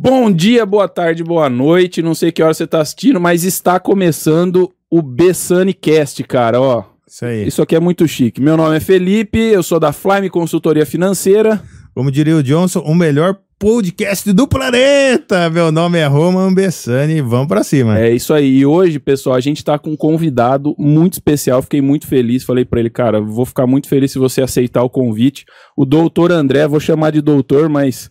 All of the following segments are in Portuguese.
Bom dia, boa tarde, boa noite. Não sei que hora você tá assistindo, mas está começando o Bessanicast, cara, ó. Isso aí. Isso aqui é muito chique. Meu nome é Felipe, eu sou da Flame Consultoria Financeira. Como diria o Johnson, o melhor podcast do planeta. Meu nome é Roman Bessani, vamos pra cima. É isso aí. E hoje, pessoal, a gente tá com um convidado muito especial. Fiquei muito feliz. Falei pra ele, cara, vou ficar muito feliz se você aceitar o convite. O doutor André, vou chamar de doutor, mas...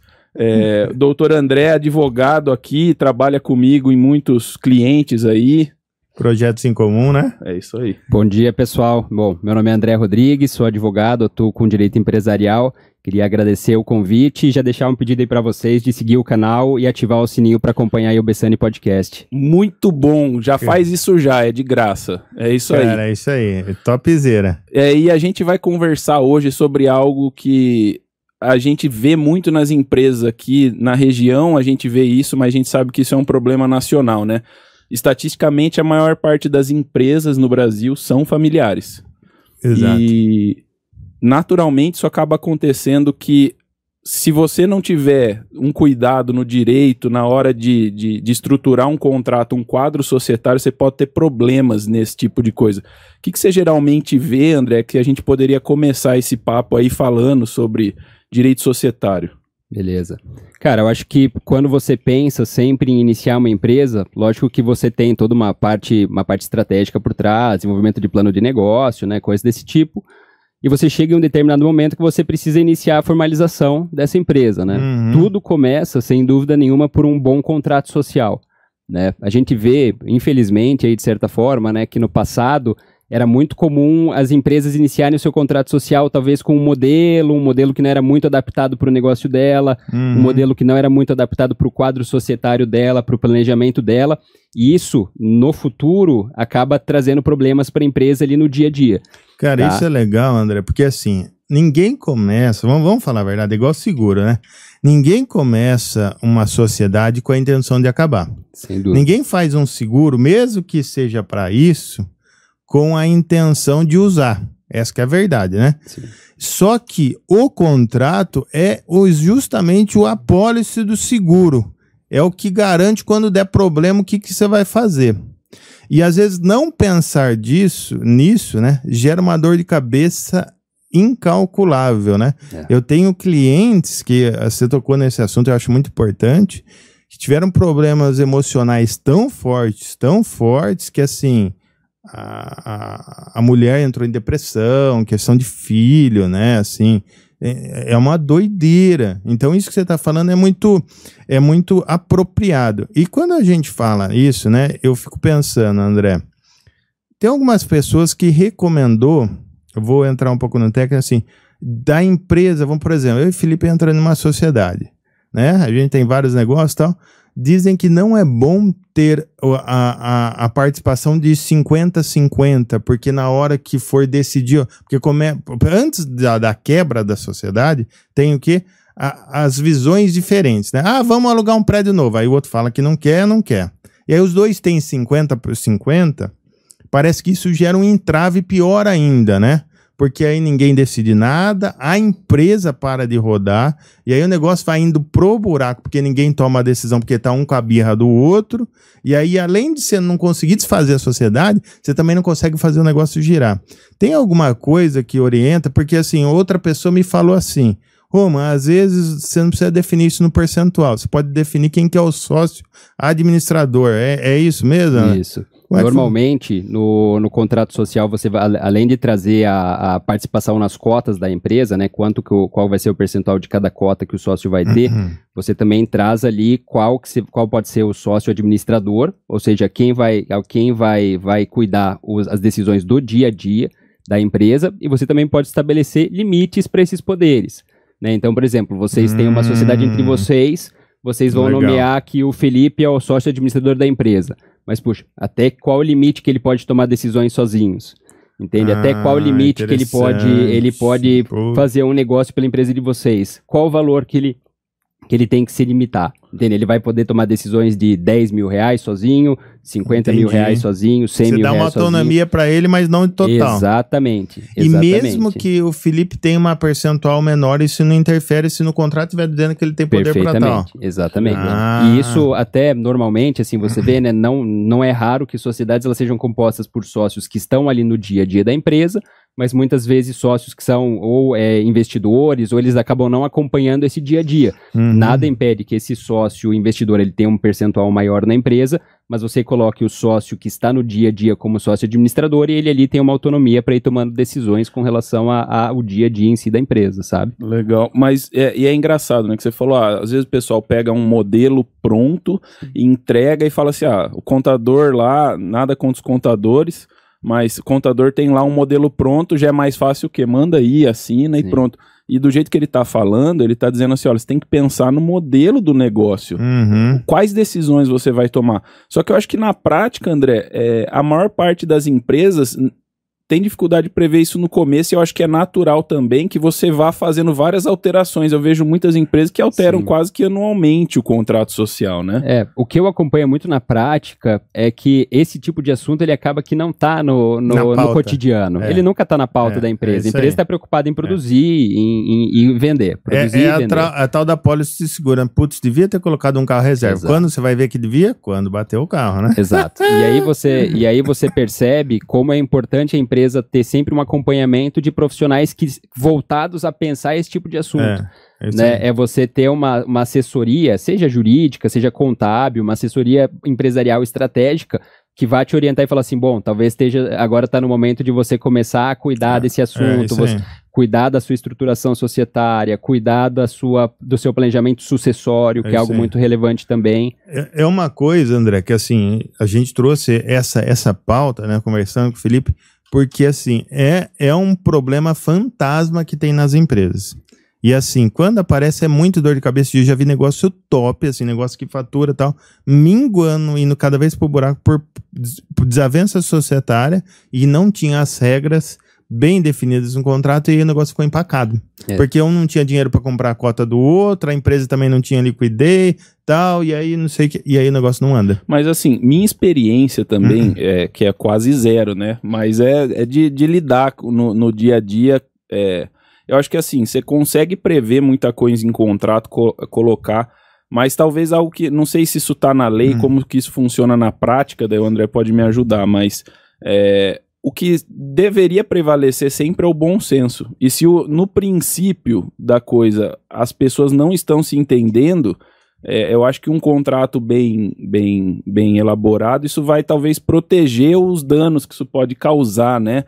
doutor André é advogado aqui, trabalha comigo em muitos clientes aí. Projetos em comum, né? É isso aí. Bom dia, pessoal. Bom, meu nome é André Rodrigues, sou advogado, atuo com direito empresarial. Queria agradecer o convite e já deixar um pedido aí para vocês de seguir o canal e ativar o sininho para acompanhar aí o Bessani Podcast. Muito bom, já faz isso já, é de graça. É isso aí. Cara, é isso aí, topzera. E a gente vai conversar hoje sobre algo que a gente vê muito nas empresas aqui na região, a gente vê isso, mas a gente sabe que isso é um problema nacional, né? Estatisticamente, a maior parte das empresas no Brasil são familiares. Exato. E, naturalmente, isso acaba acontecendo que, se você não tiver um cuidado no direito, na hora de estruturar um contrato, um quadro societário, você pode ter problemas nesse tipo de coisa. O que você geralmente vê, André, que a gente poderia começar esse papo aí falando sobre direito societário? Beleza. Cara, eu acho que quando você pensa sempre em iniciar uma empresa, lógico que você tem toda uma parte estratégica por trás, desenvolvimento de plano de negócio, né, coisas desse tipo, e você chega em um determinado momento que você precisa iniciar a formalização dessa empresa, né? Tudo começa, sem dúvida nenhuma, por um bom contrato social, né? A gente vê, infelizmente, aí de certa forma, né, que no passado era muito comum as empresas iniciarem o seu contrato social talvez com um modelo que não era muito adaptado para o negócio dela, um modelo que não era muito adaptado para o quadro societário dela, para o planejamento dela, e isso, no futuro, acaba trazendo problemas para a empresa ali no dia a dia. Cara, Tá? isso é legal, André, porque assim, ninguém começa, vamos falar a verdade, é igual seguro, né? Ninguém começa uma sociedade com a intenção de acabar. Sem dúvida. Ninguém faz um seguro, mesmo que seja para isso, com a intenção de usar. Essa que é a verdade, né? Sim. Só que o contrato é justamente o apólice do seguro. É o que garante quando der problema o que você vai fazer. E às vezes não pensar nisso, né, gera uma dor de cabeça incalculável, né? Eu tenho clientes que, você tocou nesse assunto, eu acho muito importante, que tiveram problemas emocionais tão fortes que assim... A mulher entrou em depressão, questão de filho, né, assim, é uma doideira. Então isso que você está falando é muito apropriado. E quando a gente fala isso, né, eu fico pensando, André, tem algumas pessoas que recomendou, eu vou entrar um pouco no técnico, assim, da empresa, vamos, por exemplo, eu e o Felipe entrando numa sociedade, né, a gente tem vários negócios e tal. Dizem que não é bom ter a participação de 50-50, porque na hora que for decidir, porque antes da quebra da sociedade, tem o quê? As visões diferentes, né? Ah, vamos alugar um prédio novo. Aí o outro fala que não quer. E aí os dois têm 50-50, parece que isso gera um entrave pior ainda, né? Porque aí ninguém decide nada, a empresa para de rodar, e aí o negócio vai indo pro buraco, porque ninguém toma a decisão, porque tá um com a birra do outro, e aí além de você não conseguir desfazer a sociedade, você também não consegue fazer o negócio girar. Tem alguma coisa que orienta? Porque assim, outra pessoa me falou assim, Roma, às vezes você não precisa definir isso no percentual, você pode definir quem que é o sócio administrador, é isso mesmo? Isso. Normalmente, no contrato social, você vai, além de trazer a participação nas cotas da empresa, né, qual vai ser o percentual de cada cota que o sócio vai ter, você também traz ali qual pode ser o sócio administrador, ou seja, quem vai cuidar as decisões do dia a dia da empresa, e você também pode estabelecer limites para esses poderes, né? Então, por exemplo, vocês têm uma sociedade entre vocês vão nomear que o Felipe é o sócio administrador da empresa. Mas, puxa, até qual o limite que ele pode tomar decisões sozinhos? Entende? Até qual o limite que ele pode fazer um negócio pela empresa de vocês? Qual o valor que ele tem que se limitar? Entende? Ele vai poder tomar decisões de 10 mil reais sozinho, 50 mil reais sozinho, 100 mil reais sozinho. Você dá uma autonomia para ele, mas não total. Exatamente. E mesmo que o Felipe tenha uma percentual menor, isso não interfere se no contrato estiver dizendo que ele tem poder para tal. Exatamente. E isso até normalmente, assim, você vê, né, não é raro que sociedades elas sejam compostas por sócios que estão ali no dia a dia da empresa, mas muitas vezes sócios que são ou investidores, ou eles acabam não acompanhando esse dia a dia. Nada impede que esse sócio investidor ele tenha um percentual maior na empresa, mas você coloque o sócio que está no dia a dia como sócio administrador e ele ali tem uma autonomia para ir tomando decisões com relação ao dia a dia em si da empresa, sabe? Legal, mas é engraçado, né, que você falou, às vezes o pessoal pega um modelo pronto, entrega e fala assim, o contador lá, nada contra os contadores, mas o contador tem lá um modelo pronto, já é mais fácil o quê? Manda aí, assina e pronto. E do jeito que ele está falando, ele está dizendo assim, olha, você tem que pensar no modelo do negócio. Quais decisões você vai tomar? Só que eu acho que na prática, André, a maior parte das empresas tem dificuldade de prever isso no começo e eu acho que é natural também que você vá fazendo várias alterações. Eu vejo muitas empresas que alteram quase que anualmente o contrato social, né? O que eu acompanho muito na prática é que esse tipo de assunto ele acaba que não está no cotidiano. Ele nunca está na pauta da empresa. A empresa está preocupada em produzir e vender. Produzir e vender. A tal da pólice de seguro. Putz, devia ter colocado um carro reserva. Exato. Quando você vai ver que devia? Quando bateu o carro, né? Exato. E aí você percebe como é importante a empresa ter sempre um acompanhamento de profissionais voltados a pensar esse tipo de assunto. É você ter uma assessoria, seja jurídica, seja contábil, uma assessoria empresarial estratégica que vai te orientar e falar assim, bom, talvez agora está no momento de você começar a cuidar desse assunto, cuidar da sua estruturação societária, cuidar do seu planejamento sucessório, que é algo muito relevante também. É uma coisa, André, que assim, a gente trouxe essa pauta, né, conversando com o Felipe, porque assim, é um problema fantasma que tem nas empresas. E assim, quando aparece é muito dor de cabeça. Eu já vi negócio top, assim, negócio que fatura e tal, minguando, indo cada vez pro buraco por desavença societária e não tinha as regras bem definidas no contrato e o negócio ficou empacado. Porque um não tinha dinheiro para comprar a cota do outro, a empresa também não tinha liquidez, tal, e aí não sei que, e aí o negócio não anda. Mas assim, minha experiência também, que é quase zero, né? Mas é de lidar no dia a dia. Eu acho que assim, você consegue prever muita coisa em contrato, colocar, mas talvez algo que, não sei se isso tá na lei, como que isso funciona na prática, daí o André pode me ajudar, mas o que deveria prevalecer sempre é o bom senso. E se no princípio da coisa as pessoas não estão se entendendo, eu acho que um contrato bem elaborado, isso vai talvez proteger os danos que isso pode causar, né?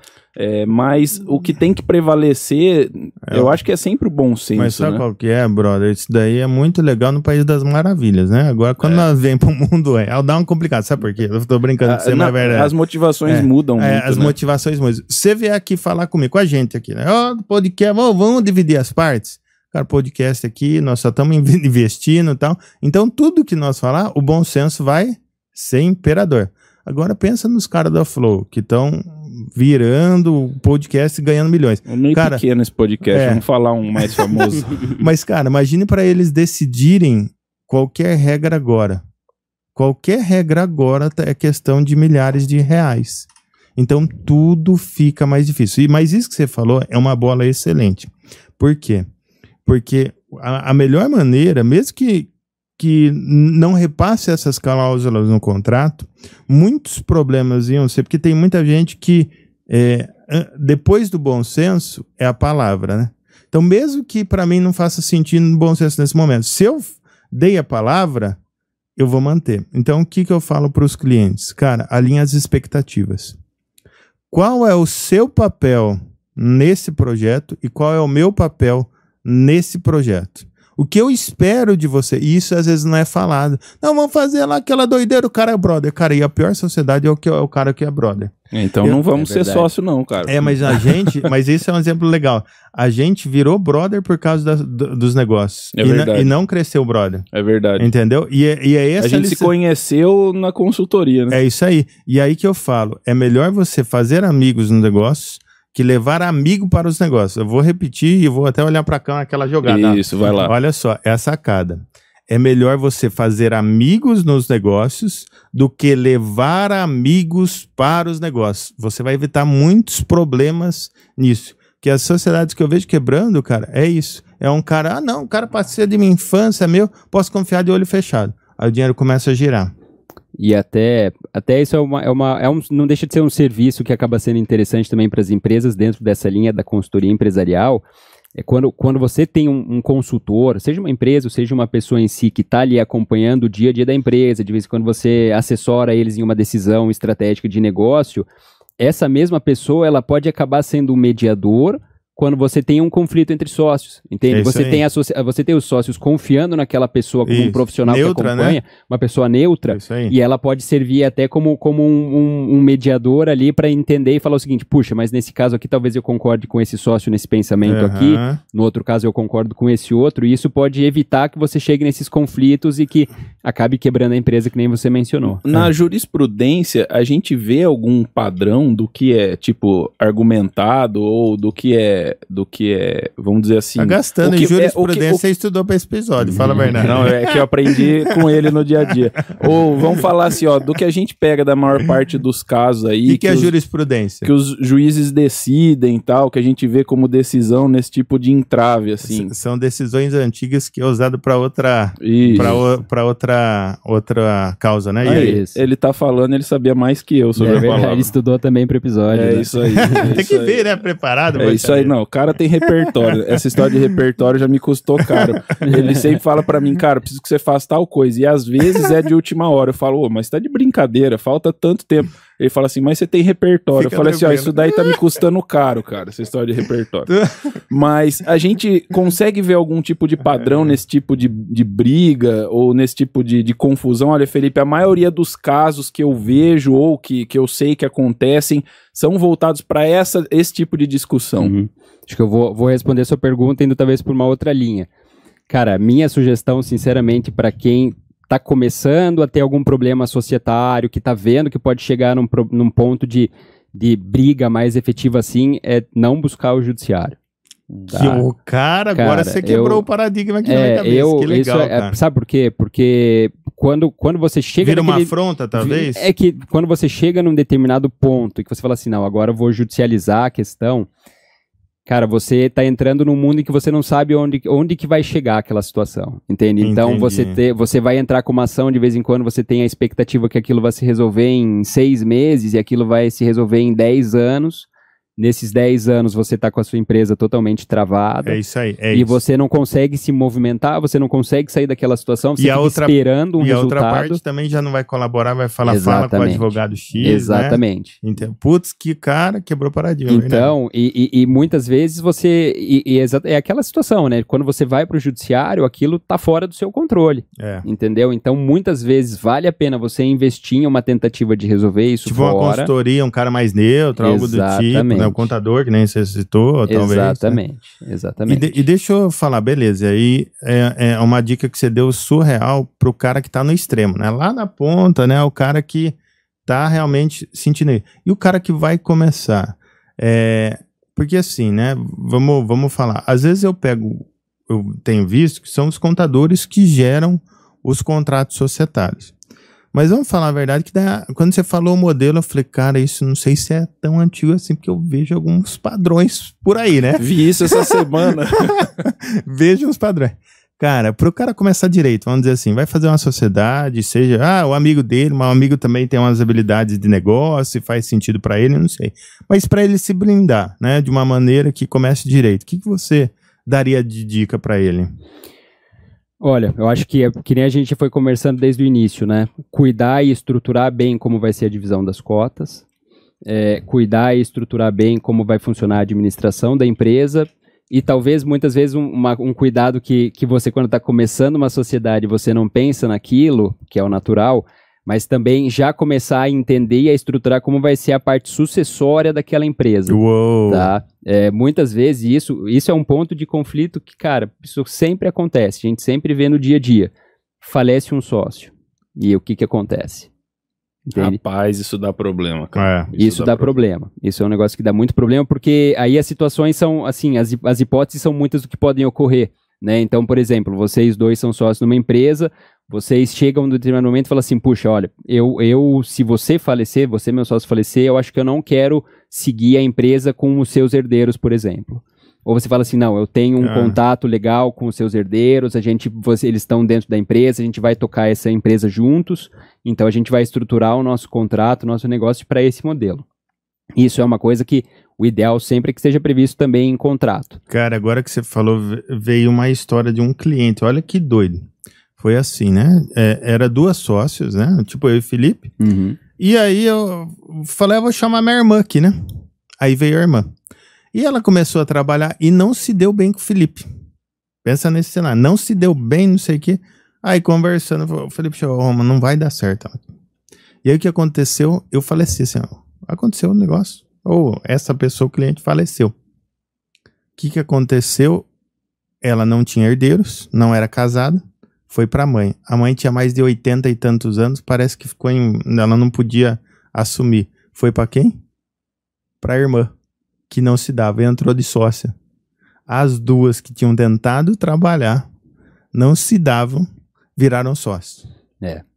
Mas o que tem que prevalecer, eu acho que é sempre o bom senso. Mas sabe, né? Qual que é, brother? Isso daí é muito legal no País das Maravilhas, né? Agora, quando nós vem pro mundo, dá uma complicada. Sabe por quê? Eu tô brincando com você, mas é verdade. As motivações mudam muito, as motivações mudam. Você vier aqui falar comigo, com a gente aqui, né? Podcast, vamos dividir as partes? Cara, podcast aqui, nós só estamos investindo e tal. Então, tudo que nós falar, o bom senso vai ser imperador. Agora, pensa nos caras da Flow, que estão virando o podcast e ganhando milhões. É meio pequeno esse podcast, vamos falar um mais famoso. Mas, cara, imagine para eles decidirem qualquer regra agora. Qualquer regra agora é questão de milhares de reais. Então, tudo fica mais difícil. Mas isso que você falou é uma bola excelente. Por quê? Porque a melhor maneira, mesmo que não repasse essas cláusulas no contrato, muitos problemas iam ser, porque tem muita gente que, depois do bom senso, é a palavra, né? Então, mesmo que para mim não faça sentido no bom senso nesse momento, se eu dei a palavra, eu vou manter. Então, o que eu falo para os clientes? Cara, alinhe as expectativas. Qual é o seu papel nesse projeto e qual é o meu papel nesse projeto? O que eu espero de você, e isso às vezes não é falado. Não, vamos fazer lá aquela doideira, o cara é brother. Cara, e a pior sociedade é o cara que é brother. Então não vamos ser sócio não, cara. Mas isso é um exemplo legal. A gente virou brother por causa dos negócios. E não cresceu brother. É verdade. Entendeu? E é essa a gente se conheceu na consultoria, né? É isso aí. E aí que eu falo, é melhor você fazer amigos no negócio que levar amigo para os negócios. Eu vou repetir e vou até olhar para cá naquela jogada. Isso, vai lá. Olha só, é a sacada. é melhor você fazer amigos nos negócios do que levar amigos para os negócios. Você vai evitar muitos problemas nisso. Que as sociedades que eu vejo quebrando, cara, é isso. É um cara, o cara parceiro de minha infância, é meu, posso confiar de olho fechado. Aí o dinheiro começa a girar. E até isso não deixa de ser um serviço que acaba sendo interessante também para as empresas dentro dessa linha da consultoria empresarial. É quando você tem um consultor, seja uma empresa ou seja uma pessoa em si que está ali acompanhando o dia a dia da empresa, de vez em quando você assessora eles em uma decisão estratégica de negócio, essa mesma pessoa ela pode acabar sendo um mediador quando você tem um conflito entre sócios, entende? Você tem os sócios confiando naquela pessoa como um profissional neutra, que acompanha, né? Uma pessoa neutra, e ela pode servir até como um mediador ali para entender e falar o seguinte, puxa, mas nesse caso aqui talvez eu concorde com esse sócio nesse pensamento aqui, no outro caso eu concordo com esse outro, e isso pode evitar que você chegue nesses conflitos e que acabe quebrando a empresa que nem você mencionou. Na jurisprudência, a gente vê algum padrão do que é, tipo, argumentado ou do que é, vamos dizer assim... Tá gastando em jurisprudência, você estudou para esse episódio, fala a verdade. Não, é que eu aprendi com ele no dia a dia. Ou vamos falar assim, ó, do que a gente pega da maior parte dos casos aí... O que é jurisprudência? Que os juízes decidem e tal, que a gente vê como decisão nesse tipo de entrave, assim. São decisões antigas que é usado para outra causa, né? Aí, ele tá falando, ele sabia mais que eu sobre a palavra. Ele estudou também pro episódio. É isso aí. Tem que ver, né? Preparado. É isso aí, não. O cara tem repertório. Essa história de repertório já me custou caro. Ele sempre fala pra mim, cara, preciso que você faça tal coisa. E às vezes é de última hora. Eu falo, mas tá de brincadeira, falta tanto tempo. Ele fala assim, mas você tem repertório. Eu falei assim, isso daí tá me custando caro, cara, essa história de repertório. Mas a gente consegue ver algum tipo de padrão nesse tipo de briga ou nesse tipo de confusão? Olha, Felipe, a maioria dos casos que eu vejo ou que eu sei que acontecem são voltados para esse tipo de discussão. Acho que eu vou responder a sua pergunta indo talvez por uma outra linha. Cara, minha sugestão, sinceramente, para quem está começando a ter algum problema societário, que está vendo que pode chegar num ponto de briga mais efetiva assim, é não buscar o judiciário. Tá? Cara, agora você quebrou o paradigma aqui na minha cabeça. Que legal, cara. Sabe por quê? Porque quando você chega... Vira uma afronta, talvez? É que quando você chega num determinado ponto e que você fala assim, não, agora eu vou judicializar a questão... Cara, você tá entrando num mundo em que você não sabe onde que vai chegar aquela situação, entende? Então você vai entrar com uma ação, de vez em quando você tem a expectativa que aquilo vai se resolver em 6 meses e aquilo vai se resolver em 10 anos. Nesses 10 anos você tá com a sua empresa totalmente travada. É isso aí. E você não consegue se movimentar, você não consegue sair daquela situação, você fica esperando um resultado. E a outra parte também já não vai colaborar, vai falar, fala com o advogado X, exatamente. Né? Então, putz, que cara, quebrou o paradigma. Então, né? e muitas vezes você... é aquela situação, né? Quando você vai pro judiciário, aquilo tá fora do seu controle. Entendeu? Então, muitas vezes vale a pena você investir em uma tentativa de resolver isso tipo fora. Tipo uma consultoria, um cara mais neutro, algo do tipo, né? O contador, que nem você citou, talvez. Exatamente. E deixa eu falar, beleza, aí é uma dica que você deu surreal pro cara que tá no extremo, né? Lá na ponta, né? O cara que tá realmente sentindo isso. E o cara que vai começar. Porque assim, né? Vamos falar. Às vezes eu tenho visto que são os contadores que geram os contratos societários. Mas vamos falar a verdade que quando você falou o modelo, eu falei, cara, isso não sei se é tão antigo assim, porque eu vejo alguns padrões por aí, né? Vi isso essa semana. Vejo uns padrões. Cara, para o cara começar direito, vamos dizer assim, vai fazer uma sociedade, seja, o amigo dele, mas o amigo também tem umas habilidades de negócio e faz sentido para ele, não sei. Mas para ele se blindar, né, de uma maneira que comece direito, o que você daria de dica para ele? Olha, eu acho que nem a gente foi conversando desde o início, né? Cuidar e estruturar bem como vai ser a divisão das cotas, cuidar e estruturar bem como vai funcionar a administração da empresa e talvez, muitas vezes, um cuidado que você, quando está começando uma sociedade, você não pensa naquilo, que é o natural, mas também já começar a entender e a estruturar como vai ser a parte sucessória daquela empresa. Uou. Tá? Muitas vezes isso é um ponto de conflito que, cara, isso sempre acontece, a gente sempre vê no dia a dia. Falece um sócio. E o que acontece? Entende? Rapaz, isso dá problema, cara. Isso dá problema. Isso é um negócio que dá muito problema, porque aí as situações são, assim, as hipóteses são muitas do que podem ocorrer. né? Então, por exemplo, vocês dois são sócios numa empresa, vocês chegam no determinado momento e falam assim, puxa, olha, se você falecer, você, meu sócio, falecer, eu acho que eu não quero seguir a empresa com os seus herdeiros, por exemplo. Ou você fala assim, não, eu tenho um contato legal com os seus herdeiros, eles estão dentro da empresa, a gente vai tocar essa empresa juntos, então a gente vai estruturar o nosso contrato, o nosso negócio para esse modelo. Isso é uma coisa que o ideal sempre é que seja previsto também em contrato. Cara, agora que você falou, veio uma história de um cliente, olha que doido. Foi assim, né? Era 2 sócios, né? Tipo eu e o Felipe. Uhum. E aí eu falei, eu vou chamar minha irmã aqui, né? Aí veio a irmã. E ela começou a trabalhar e não se deu bem com o Felipe. Pensa nesse cenário. Não se deu bem, não sei o quê. Aí conversando, o Felipe falou, Roma, não vai dar certo. E aí o que aconteceu? Eu faleci assim, ó, aconteceu um negócio. Ou essa pessoa, o cliente, faleceu. O que aconteceu? Ela não tinha herdeiros, não era casada, foi pra mãe. A mãe tinha mais de 80 e tantos anos, parece que ela não podia assumir. Foi pra quem? Pra irmã, que não se dava, e entrou de sócia. As 2 que tinham tentado trabalhar, não se davam, viraram sócios.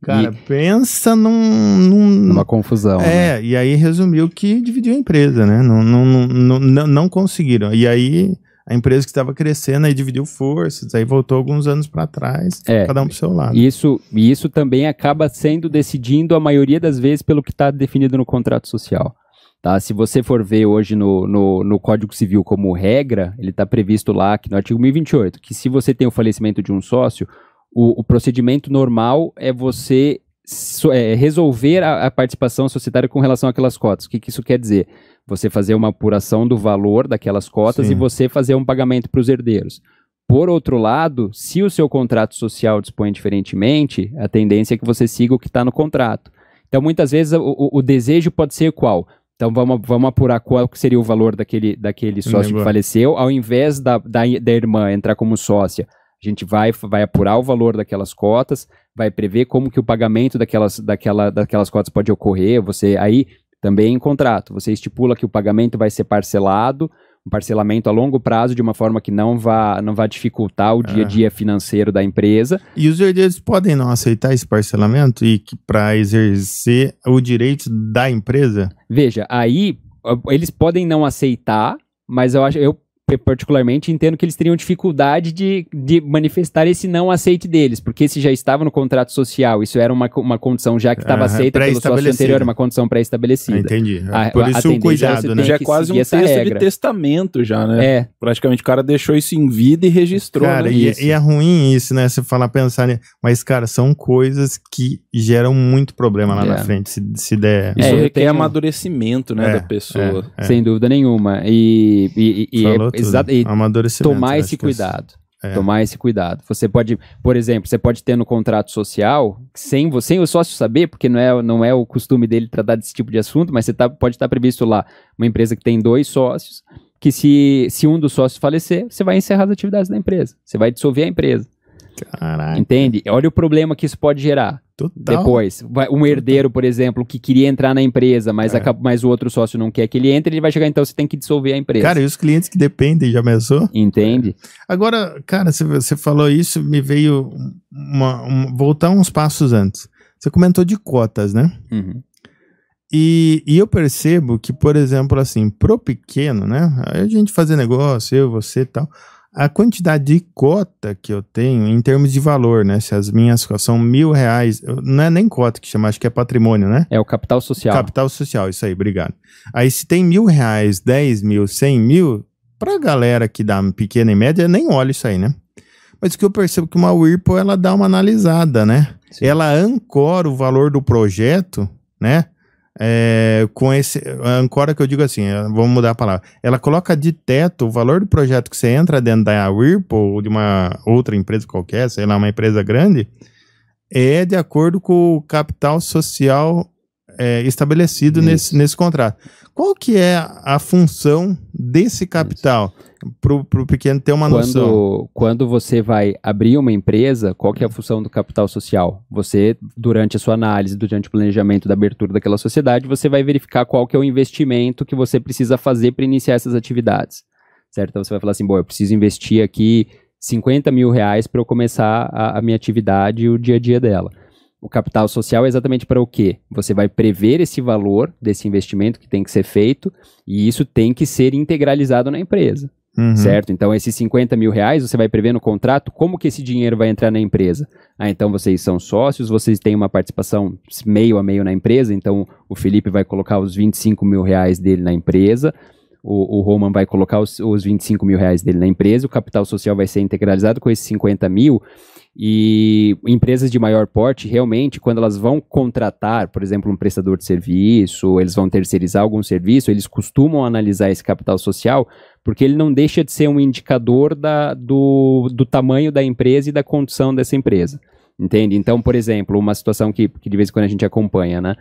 Cara, pensa numa confusão. Né? E aí resumiu que dividiu a empresa, né? Não conseguiram. E aí a empresa que estava crescendo aí dividiu forças, aí voltou alguns anos para trás, cada um pro seu lado. Isso também acaba sendo decidindo a maioria das vezes pelo que está definido no contrato social. Tá? Se você for ver hoje no Código Civil como regra, ele está previsto lá que no artigo 1028, que se você tem o falecimento de um sócio, o procedimento normal é você resolver a participação societária com relação àquelas cotas. O que isso quer dizer? Você fazer uma apuração do valor daquelas cotas. Sim. E você fazer um pagamento para os herdeiros. Por outro lado, se o seu contrato social dispõe diferentemente, a tendência é que você siga o que está no contrato. Então, muitas vezes, o desejo pode ser qual? Então, vamos apurar qual seria o valor daquele sócio que faleceu, ao invés da irmã entrar como sócia. A gente vai apurar o valor daquelas cotas, vai prever como que o pagamento daquelas cotas pode ocorrer. Você aí também em contrato, você estipula que o pagamento vai ser parcelado, um parcelamento a longo prazo de uma forma que não vá dificultar o dia a dia financeiro da empresa. E os herdeiros podem não aceitar esse parcelamento e para exercer o direito da empresa? Veja, aí eles podem não aceitar, mas eu particularmente entendo que eles teriam dificuldade de manifestar esse não aceite deles, porque se já estava no contrato social, isso era uma condição já que estava aceita pelo sócio anterior, uma condição pré-estabelecida. Entendi. Por isso o cuidado, né? Já é quase um texto de testamento já, né? Praticamente o cara deixou isso em vida e registrou. Cara, e é ruim isso, né? Você pensar, mas cara, são coisas que geram muito problema lá na frente, se der... Isso requer amadurecimento, né, da pessoa. Sem dúvida nenhuma. Tomar esse cuidado. Tomar esse cuidado. Você pode, por exemplo, ter no contrato social, sem o sócio saber, porque não é o costume dele tratar desse tipo de assunto, mas pode estar previsto lá uma empresa que tem 2 sócios, que se um dos sócios falecer, você vai encerrar as atividades da empresa. Você vai dissolver a empresa. Caraca. Entende? Olha o problema que isso pode gerar. Total. Depois, um herdeiro, por exemplo, que queria entrar na empresa, mas o outro sócio não quer que ele entre, ele vai chegar, então você tem que dissolver a empresa. Cara, e os clientes que dependem, já pensou? Entende? Agora, cara, você falou isso, me veio voltar uns passos antes. Você comentou de cotas, né? Uhum. E eu percebo que, por exemplo, assim, pro pequeno, né? A gente fazer negócio, eu, você e tal... A quantidade de cota que eu tenho em termos de valor, né? Se as minhas são R$1.000, não é nem cota que chama, acho que é patrimônio, né? É o capital social. Capital social, isso aí, obrigado. Aí se tem R$1.000, 10 mil, 100 mil, pra galera que dá pequena e média, nem olha isso aí, né? Mas o que eu percebo que uma Whirlpool, ela dá uma analisada, né? Sim. Ela ancora o valor do projeto, né? Com esse ancora que eu digo assim, vamos mudar a palavra, ela coloca de teto o valor do projeto que você entra dentro da Whirlpool ou de uma outra empresa qualquer, sei lá, uma empresa grande, é de acordo com o capital social estabelecido nesse contrato. Qual que é a função desse capital pro pequeno ter uma noção? Quando você vai abrir uma empresa, qual que é a função do capital social? Você, durante a sua análise, durante o planejamento da abertura daquela sociedade, você vai verificar qual que é o investimento que você precisa fazer para iniciar essas atividades, certo? Então você vai falar assim, eu preciso investir aqui 50 mil reais para eu começar a minha atividade e o dia a dia dela. O capital social é exatamente para o quê? Você vai prever esse valor desse investimento que tem que ser feito e isso tem que ser integralizado na empresa, certo? Então, esses 50 mil reais você vai prever no contrato como que esse dinheiro vai entrar na empresa. Então vocês são sócios, vocês têm uma participação meio a meio na empresa, então o Felipe vai colocar os 25 mil reais dele na empresa, o Roman vai colocar os 25 mil reais dele na empresa, o capital social vai ser integralizado com esses 50 mil. E empresas de maior porte, realmente, quando elas vão contratar, por exemplo, um prestador de serviço, ou eles vão terceirizar algum serviço, eles costumam analisar esse capital social, porque ele não deixa de ser um indicador do tamanho da empresa e da condição dessa empresa. Entende? Então, por exemplo, uma situação que de vez em quando a gente acompanha, né?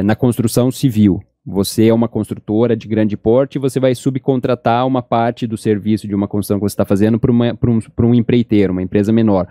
Na construção civil. Você é uma construtora de grande porte e você vai subcontratar uma parte do serviço de uma construção que você está fazendo para um empreiteiro, uma empresa menor.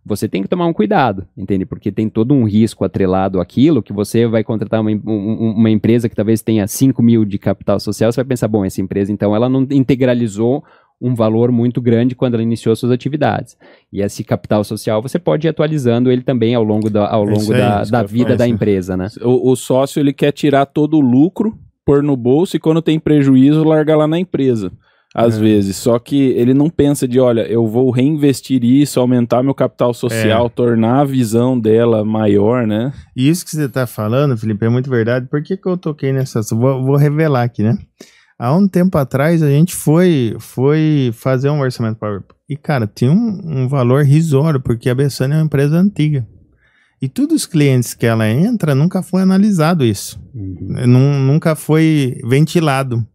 Você tem que tomar um cuidado, entende? Porque tem todo um risco atrelado àquilo, que você vai contratar uma empresa que talvez tenha 5 mil de capital social, você vai pensar, bom, essa empresa então ela não integralizou um valor muito grande quando ela iniciou suas atividades. E esse capital social você pode ir atualizando ele também ao longo da vida da empresa, né? O sócio, ele quer tirar todo o lucro, pôr no bolso, e quando tem prejuízo, larga lá na empresa, às vezes. Só que ele não pensa de, olha, eu vou reinvestir isso, aumentar meu capital social, tornar a visão dela maior, né? E isso que você está falando, Felipe, é muito verdade. Por que eu toquei nessa... Vou revelar aqui, né? Há um tempo atrás, a gente foi fazer um orçamento para... E, cara, tinha um valor risório, porque a Bessânia é uma empresa antiga. E todos os clientes que ela entra, nunca foi analisado isso. Nunca foi ventilado.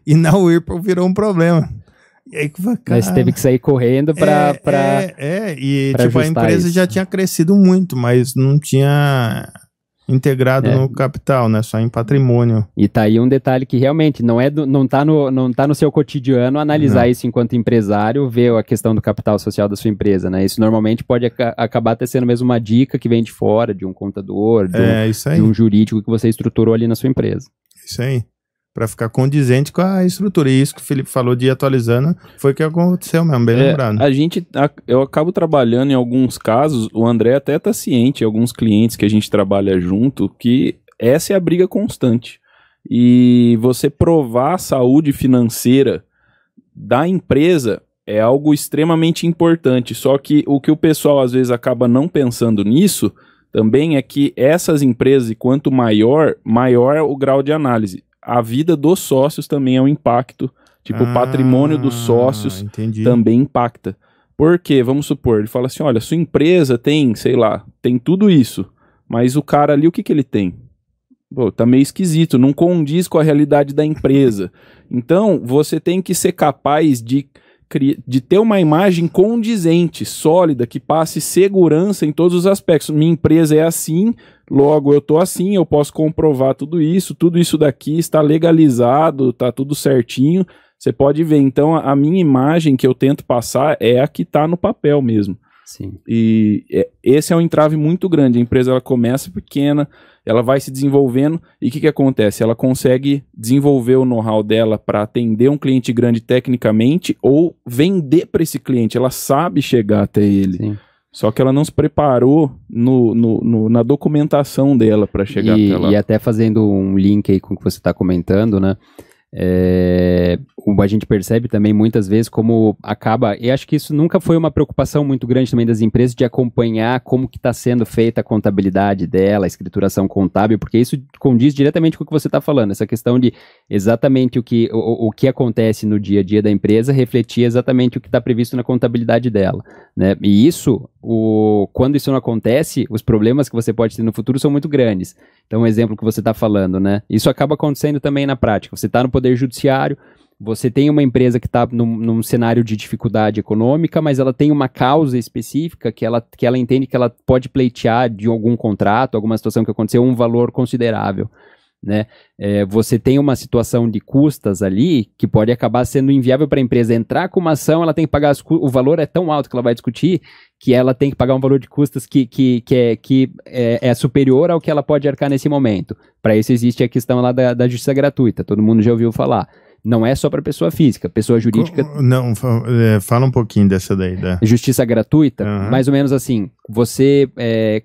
E na Whirlpool virou um problema. E aí, cara, mas teve que sair correndo para e tipo, a empresa já tinha crescido muito, mas não tinha... integrado no capital, né? Só em patrimônio. E tá aí um detalhe que realmente não tá no seu cotidiano analisar isso enquanto empresário, ver a questão do capital social da sua empresa, né? Isso normalmente pode acabar até sendo mesmo uma dica que vem de fora, de um contador, de um jurídico que você estruturou ali na sua empresa. Isso aí. Para ficar condizente com a estrutura. E isso que o Felipe falou de ir atualizando foi o que aconteceu mesmo, bem lembrado. Eu acabo trabalhando em alguns casos, o André até está ciente, alguns clientes que a gente trabalha junto, que essa é a briga constante. E você provar a saúde financeira da empresa é algo extremamente importante. Só que o pessoal às vezes acaba não pensando nisso também é que essas empresas, e quanto maior o grau de análise. A vida dos sócios também é um impacto. Tipo, o patrimônio dos sócios também impacta. Por quê? Vamos supor, ele fala assim, olha, sua empresa tem, sei lá, tem tudo isso, mas o cara ali, o que ele tem? Pô, tá meio esquisito, não condiz com a realidade da empresa. Então, você tem que ser capaz de ter uma imagem condizente, sólida, que passe segurança em todos os aspectos. Minha empresa é assim, logo eu tô assim, eu posso comprovar tudo isso daqui está legalizado, tá tudo certinho, você pode ver. Então a minha imagem que eu tento passar é a que tá no papel mesmo. Sim. E esse é um entrave muito grande. A empresa ela começa pequena, ela vai se desenvolvendo e o que acontece? Ela consegue desenvolver o know-how dela para atender um cliente grande tecnicamente ou vender para esse cliente. Ela sabe chegar até ele. Sim. Só que ela não se preparou na documentação dela para chegar até lá. E até fazendo um link aí com o que você está comentando, né? A gente percebe também muitas vezes como acaba, e acho que isso nunca foi uma preocupação muito grande também das empresas de acompanhar como que está sendo feita a contabilidade dela, a escrituração contábil, porque isso condiz diretamente com o que você está falando, essa questão de exatamente o que acontece no dia a dia da empresa refletir exatamente o que está previsto na contabilidade dela, né? E isso, quando isso não acontece, os problemas que você pode ter no futuro são muito grandes. Então, um exemplo que você está falando, né? Isso acaba acontecendo também na prática. Você está no Poder Judiciário, você tem uma empresa que está num cenário de dificuldade econômica, mas ela tem uma causa específica que ela entende que ela pode pleitear de algum contrato, alguma situação que aconteceu, um valor considerável, né? Você tem uma situação de custas ali que pode acabar sendo inviável para a empresa entrar com uma ação, ela tem que pagar o valor é tão alto que ela vai discutir que ela tem que pagar um valor de custas que é superior ao que ela pode arcar nesse momento. Para isso existe a questão lá da justiça gratuita, todo mundo já ouviu falar. Não é só para pessoa física, pessoa jurídica... Não, fala um pouquinho dessa daí. Justiça gratuita, mais ou menos assim,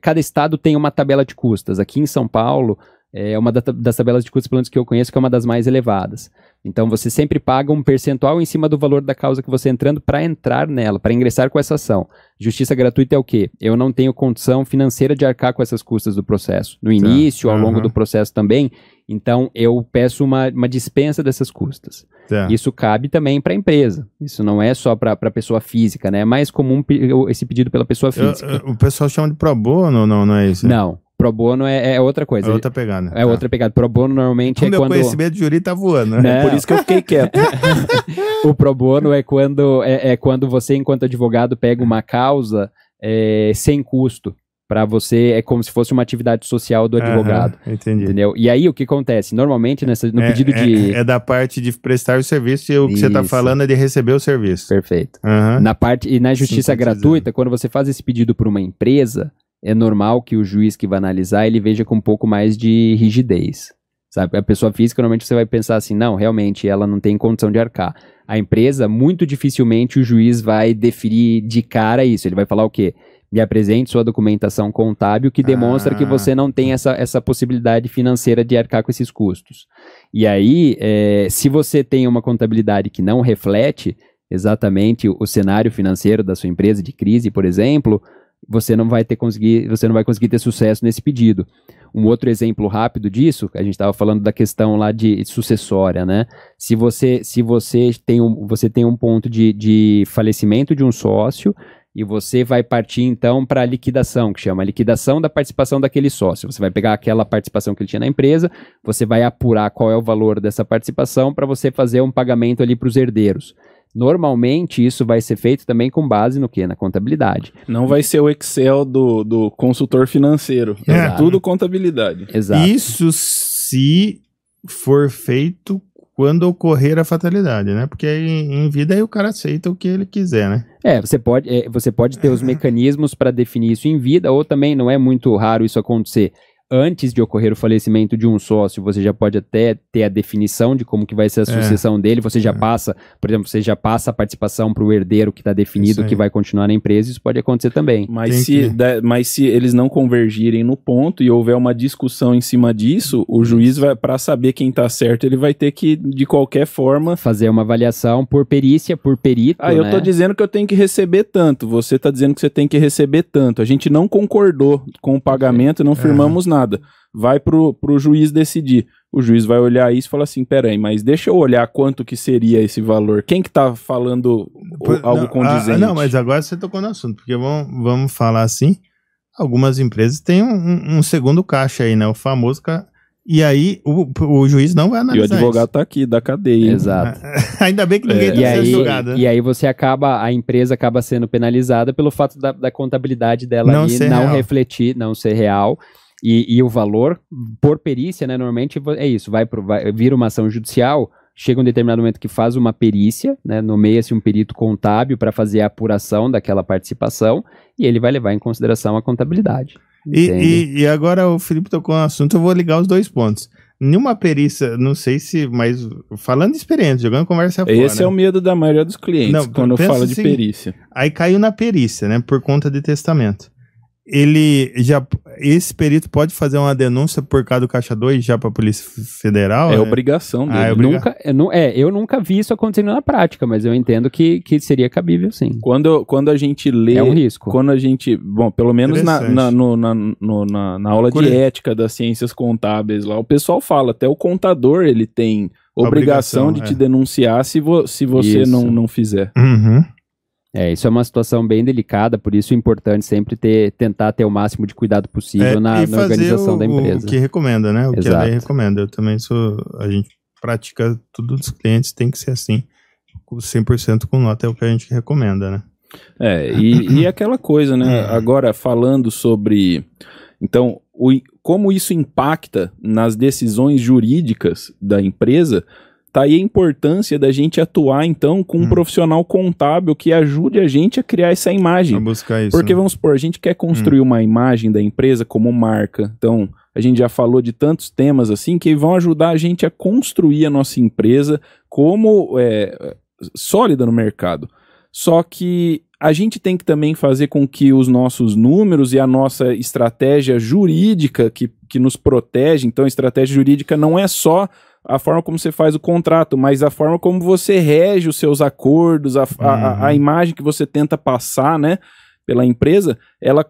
cada estado tem uma tabela de custas. Aqui em São Paulo, é uma das tabelas de custas, pelo menos que eu conheço, que é uma das mais elevadas. Então, você sempre paga um percentual em cima do valor da causa que você entrando para entrar nela, para ingressar com essa ação. Justiça gratuita é o quê? Eu não tenho condição financeira de arcar com essas custas do processo. No início, ao longo do processo também, então eu peço uma dispensa dessas custas. Isso cabe também para a empresa. Isso não é só para a pessoa física, né? É mais comum esse pedido pela pessoa física. O pessoal chama de pro bono, não é isso? Não. Pro bono é outra coisa. É outra pegada. É outra pegada. Pro bono normalmente o meu conhecimento de jurídico tá voando, né? Por isso que eu fiquei quieto. O pro bono é quando você, enquanto advogado, pega uma causa sem custo. Para você, é como se fosse uma atividade social do advogado. Entendi. Entendeu? E aí, o que acontece? Normalmente, no pedido de... É da parte de prestar o serviço e o que você está falando é de receber o serviço. Perfeito. Na justiça gratuita, quando você faz esse pedido para uma empresa, é normal que o juiz que vai analisar, ele veja com um pouco mais de rigidez. Sabe? A pessoa física, normalmente você vai pensar assim, não, realmente, ela não tem condição de arcar. A empresa, muito dificilmente o juiz vai deferir de cara isso. Ele vai falar o quê? Me apresente sua documentação contábil que demonstra que você não tem essa possibilidade financeira de arcar com esses custos. E aí, se você tem uma contabilidade que não reflete exatamente o cenário financeiro da sua empresa de crise, por exemplo, você não vai conseguir ter sucesso nesse pedido. Um outro exemplo rápido disso, a gente estava falando da questão lá de sucessória, né? Se você tem um ponto de falecimento de um sócio e você vai partir então para a liquidação, que chama a liquidação da participação daquele sócio. Você vai pegar aquela participação que ele tinha na empresa, você vai apurar qual é o valor dessa participação para você fazer um pagamento ali para os herdeiros. Normalmente, isso vai ser feito também com base no quê? Na contabilidade. Não vai ser o Excel do consultor financeiro. É tudo contabilidade. Exato. Isso se for feito quando ocorrer a fatalidade, né? Porque aí, em vida aí o cara aceita o que ele quiser, né? Você pode ter os mecanismos para definir isso em vida, ou também não é muito raro isso acontecer. Antes de ocorrer o falecimento de um sócio, você já pode até ter a definição de como que vai ser a sucessão dele, você já passa, por exemplo, você já passa a participação para o herdeiro que está definido que vai continuar na empresa, isso pode acontecer também. Mas se eles não convergirem no ponto e houver uma discussão em cima disso, o juiz, para saber quem está certo, ele vai ter que, de qualquer forma... fazer uma avaliação por perícia, por perito, eu estou dizendo que eu tenho que receber tanto, você está dizendo que você tem que receber tanto. A gente não concordou com o pagamento, não firmamos nada. Vai pro juiz decidir. O juiz vai olhar isso e falar assim, peraí, mas deixa eu olhar quanto que seria esse valor. Quem que tá falando algo condizente? Não, mas agora você tocou no assunto, porque vamos falar assim, algumas empresas têm um segundo caixa aí, né? O famoso... E aí o juiz não vai analisar. E o advogado tá aqui, da cadeia. Exato. Ainda bem que ninguém tá sendo julgado. E aí a empresa acaba sendo penalizada pelo fato da contabilidade dela não refletir, não ser real. E o valor, por perícia, né, normalmente é isso, vira uma ação judicial, chega um determinado momento que faz uma perícia, né, nomeia-se um perito contábil para fazer a apuração daquela participação e ele vai levar em consideração a contabilidade. E agora o Felipe tocou no assunto, eu vou ligar os dois pontos. Nenhuma perícia, não sei se, mas falando de experiência, jogando conversa fora. Esse é o medo da maioria dos clientes, quando fala de perícia. Aí caiu na perícia, né, por conta de testamento. Esse perito pode fazer uma denúncia por causa do Caixa 2 já para a Polícia Federal? É obrigação dele. Eu nunca vi isso acontecendo na prática, mas eu entendo que seria cabível, sim. Quando a gente lê... É um risco. Quando a gente... Bom, pelo menos na aula de ética das ciências contábeis lá, o pessoal fala, até o contador, ele tem obrigação de te denunciar se você não fizer. Uhum. Isso é uma situação bem delicada, por isso é importante sempre tentar ter o máximo de cuidado possível na organização da empresa. O que recomenda, né? O que a lei recomenda. Eu também a gente pratica tudo dos clientes, tem que ser assim. 100% com nota é o que a gente recomenda, né? E aquela coisa, né? Agora, falando sobre... Então, como isso impacta nas decisões jurídicas da empresa... Tá aí a importância da gente atuar, então, com um profissional contábil que ajude a gente a criar essa imagem. A buscar isso. Porque, vamos supor, a gente quer construir uma imagem da empresa como marca. Então, a gente já falou de tantos temas assim que vão ajudar a gente a construir a nossa empresa como sólida no mercado. Só que a gente tem que também fazer com que os nossos números e a nossa estratégia jurídica que nos protege, então a estratégia jurídica não é só a forma como você faz o contrato, mas a forma como você rege os seus acordos, a imagem que você tenta passar, né, pela empresa, ela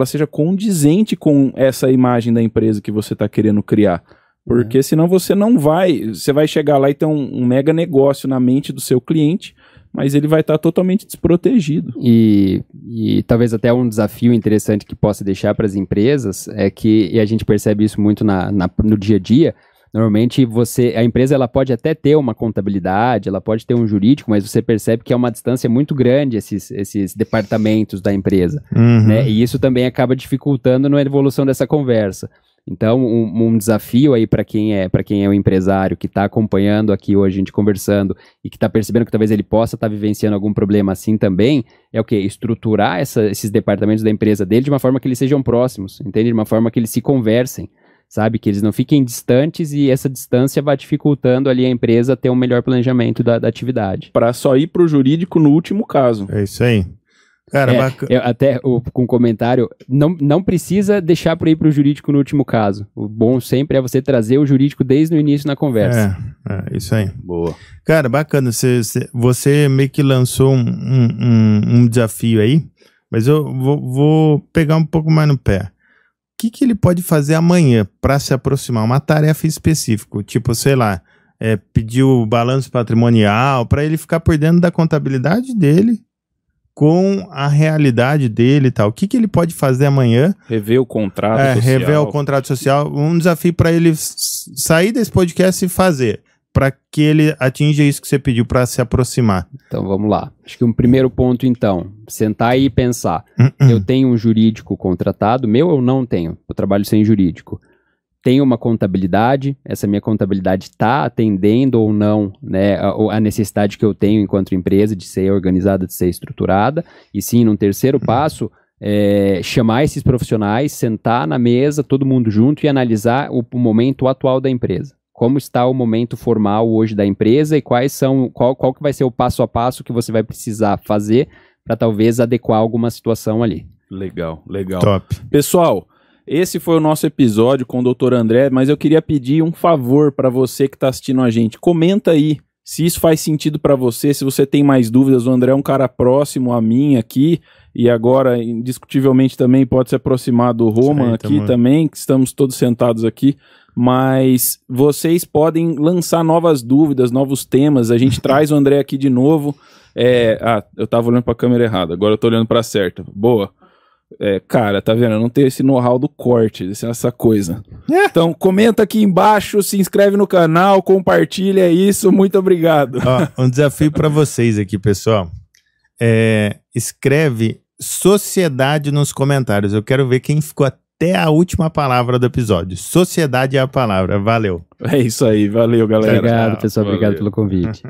seja condizente com essa imagem da empresa que você está querendo criar. Porque senão você vai chegar lá e ter um mega negócio na mente do seu cliente, mas ele vai estar totalmente desprotegido. E talvez até um desafio interessante que possa deixar para as empresas é que, e a gente percebe isso muito no dia a dia, normalmente a empresa ela pode até ter uma contabilidade, ela pode ter um jurídico, mas você percebe que é uma distância muito grande esses departamentos da empresa, né? E isso também acaba dificultando na evolução dessa conversa. Então, um desafio aí para quem é o empresário que está acompanhando aqui hoje a gente conversando e que está percebendo que talvez ele possa estar vivenciando algum problema assim também, é o quê? Estruturar esses departamentos da empresa dele de uma forma que eles sejam próximos, entende? De uma forma que eles se conversem, sabe? Que eles não fiquem distantes e essa distância vai dificultando ali a empresa ter um melhor planejamento da atividade. Para só ir para o jurídico no último caso. É isso aí. Cara, bacana. Até com um comentário, não precisa deixar para ir para o jurídico no último caso. O bom sempre é você trazer o jurídico desde o início na conversa. Isso aí. Boa. Cara, bacana. Você meio que lançou um desafio aí, mas eu vou pegar um pouco mais no pé. O que ele pode fazer amanhã para se aproximar? Uma tarefa específica, tipo, sei lá, pedir o balanço patrimonial, para ele ficar por dentro da contabilidade dele, com a realidade dele e tal. O que ele pode fazer amanhã? Rever o contrato social. Rever o contrato social. Um desafio para ele sair desse podcast e fazer, para que ele atinja isso que você pediu, para se aproximar. Então, vamos lá. Acho que um primeiro ponto, então, sentar aí e pensar. Eu tenho um jurídico contratado, meu eu não tenho. Eu trabalho sem jurídico. Tenho uma contabilidade, essa minha contabilidade está atendendo ou não, né, a necessidade que eu tenho enquanto empresa de ser organizada, de ser estruturada, e sim, num terceiro passo, chamar esses profissionais, sentar na mesa, todo mundo junto e analisar o momento atual da empresa. Como está o momento formal hoje da empresa e qual que vai ser o passo a passo que você vai precisar fazer para talvez adequar alguma situação ali. Legal, legal. Top. Pessoal, esse foi o nosso episódio com o Dr. André, mas eu queria pedir um favor para você que está assistindo a gente. Comenta aí se isso faz sentido para você, se você tem mais dúvidas. O André é um cara próximo a mim aqui e agora, indiscutivelmente, também pode se aproximar do Roman aqui também, que estamos todos sentados aqui. Mas vocês podem lançar novas dúvidas, novos temas. A gente traz o André aqui de novo. Eu estava olhando para a câmera errada, agora eu estou olhando para a certa. Boa. Cara, tá vendo? Eu não tenho esse know-how do corte, essa coisa. Então, comenta aqui embaixo, se inscreve no canal, compartilha isso. Muito obrigado. Um desafio para vocês aqui, pessoal. Escreve sociedade nos comentários. Eu quero ver quem ficou até a última palavra do episódio. Sociedade é a palavra. Valeu. É isso aí. Valeu, galera. Obrigado, pessoal. Obrigado pelo convite.